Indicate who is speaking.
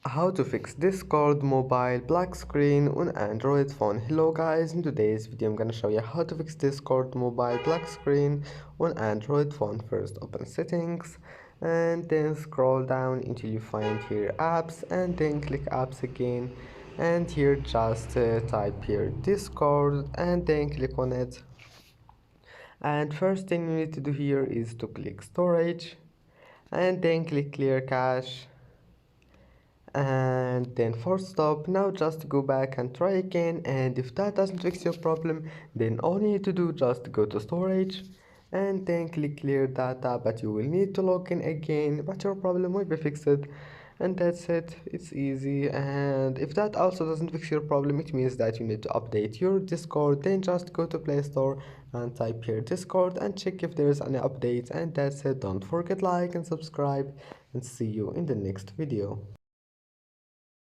Speaker 1: How to fix Discord mobile black screen on Android phone. Hello guys, in today's video I'm gonna show you how to fix Discord mobile black screen on Android phone. First open settings and then scroll down until you find here apps and then click apps again, and here just type here Discord and then click on it. And first thing you need to do here is to click storage and then click clear cache and then force stop. Now just go back and try again, and if that doesn't fix your problem, then all you need to do just go to storage and then click clear data, but you will need to log in again, but your problem will be fixed. And that's it, it's easy. And if that also doesn't fix your problem, it means that you need to update your Discord. Then just go to Play Store and type here Discord and check if there is any updates. And that's it. Don't forget like and subscribe, and see you in the next video.